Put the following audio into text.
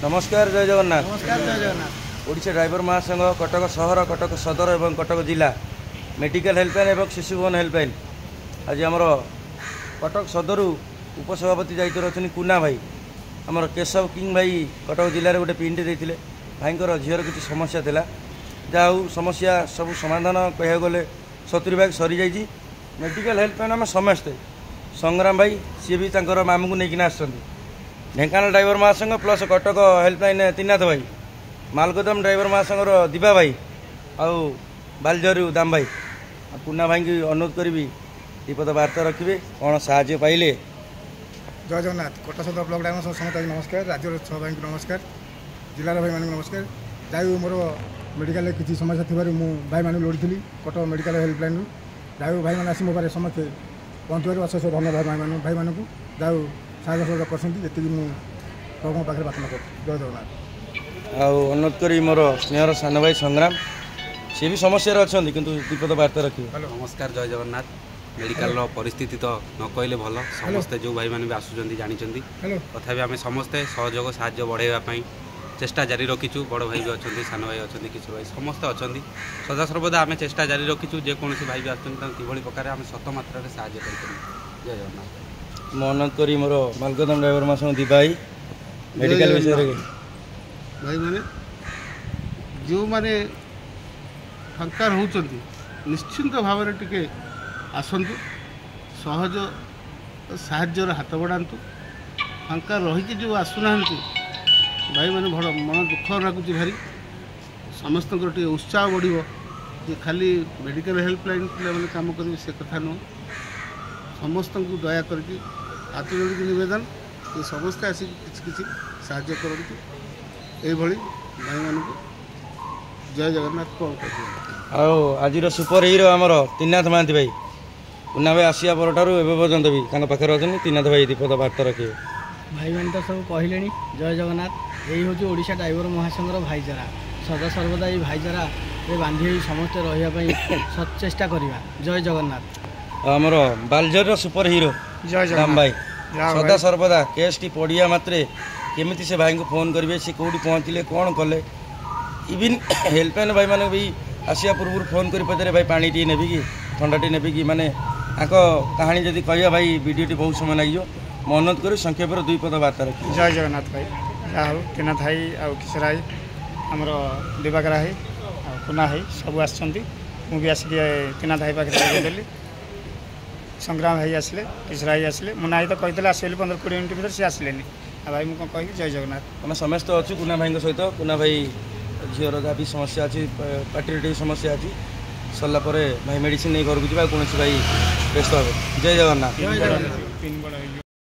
नमस्कार जय जगन्नाथ। नमस्कार जय जगन्नाथ। ओडिशा ड्राइवर महासंघ कटक सहर कटक सदर और कटक जिला मेडिकल हेल्पलाइन और शिशु भवन हेल्पलाइन आज आमर कटक सदर उपसभापति दायित्व अच्छा कुना भाई आमर केशव किंग भाई कटक जिले गोटे पिंटे देते भाईर झीर किसी समस्या था जहाँ समस्या सब समाधान कह गले 70% सरी जाइए। मेडिकल हेल्पलाइन आम समस्ते संग्राम भाई सी भी मामू को लेकिन आस ढेंकानाल ड्राइवर महासंघ प्लस कटक हेल्पलाइन त्रिनाथ भाई मालगोदाम ड्राइवर महासंघर दिबा भाई आउ बालझरू दाम भाई कुना भाई की अनुरोध करी विपद वार्ता रखिए कौन साहाय्य पाइले। जय जगन्नाथ। कटक सदर ब्लक ड्राइवर समस्त नमस्कार। राज्य छः भाई नमस्कार। जिलार भाई मान नमस्कार। जाऊ मोर मेडिकल किसी समस्या थी भाई मान लड़ी कटक मेडिकल हेल्पलाइन जाऊ भाई मैंने आसी मो पारे समस्ते पहुँचवर अशेष धन्यवाद भाई मानक जाऊ साहय सहयोग कर मो पाखे प्रार्थना कर। जय जगन्नाथ। अनुरोध करी मोर स्नेहर सान भाई संग्राम सी भी समस्या अच्छा किंतु विपद वार्ता रखिए। नमस्कार जय जगन्नाथ। मेडिकल परिस्थिति तो न कहले भल समस्ते जो भाई मैंने भी आसुँच जानते तथा आम समस्ते सहयोग साहाय्य बढ़ाई चेष्टा जारी रखीचु। बड़ भाई भी अच्छा सान भाई अच्छा किशोर भाई समस्ते अच्छा सदा सर्वदा आम चेष्टा जारी रखीचु जेकोसी भाई भी आसुँच प्रकार आम शत मात्रा साहाय्य कर। जय जगन्नाथ। मो अनुरोध करी मोर मालगोदाम ड्राइवर महासंघ दिबा भाई मेडिकल विषय भाई मैंने जो माने फंकार होती निश्चिंत भाव टे आसतु सहज साहाଯ୍यर हाथ बढ़ातु फंका रही जो आसुना भाई मैंने मन दुख लगुच भारी समस्त उत्साह बढ़ खाली मेडिकल हेल्पलाइन पे काम करेंगे से कथा नुह समस्त को दया करके हाथ जोड़ निवेदन ये समस्ते आसिक किसी साहाय्य करते ये भाई मान जय जगन्नाथ। कौन कह आज सुपर हिरो आमर त्रिनाथ महांती भाई कुना भाई आसिया पर पर्यटन भी पाखे अच्छा त्रिनाथ भाई विपद वार्ता रखिए। भाई मैंने तो सब कहले जय जगन्नाथ। यही हूँ ओडिशा ड्राइवर महासंघर भाईचारा सदा सर्वदा ये भाईचारा बांधि समस्ते रही सचेष्टा करवा। जय जगन्नाथ। आमर बालझर सुपर हिरो दाम भाई सदा सर्वदा केस टी पड़िया मात्रे केमी से भाई को फोन करेंगे सी कौटी पहुँचले कौन कले इवन हेल्पलाइन भाई मैंने भी आसिया पूर्व फोन कर पचारे भाई पानी टी नेबी कि ठंडा टी नेबी कि माने कहानी जदि कह भाई वीडियो बहुत समय लगे मो अनुरोध कर संक्षेप दुई पद वार्ता रखिए। जय जगन्नाथ। भाई जहाँ हो त्रिनाथ भाई आउ किशोर भाई आमर दिवाकर भाई कुना भाई सब आसी आसिक त्रिनाथ भाई पाखे लगेदेली संग्राम भाई आसिले किशोर भाई आसिले मुना भाई तो कहते आसले 15-20 मिनट भर सी आसिले भाई मुझे कह जय जगन्नाथ। आम समस्त अच्छु कुना भाई सहित कुना भाई झीर जहाँ भी समस्या अच्छी पार्टी समस्या अच्छी सरला भाई मेडिसिन नहीं घर को जी कौन भाई व्यस्त हे। जय जगन्नाथ।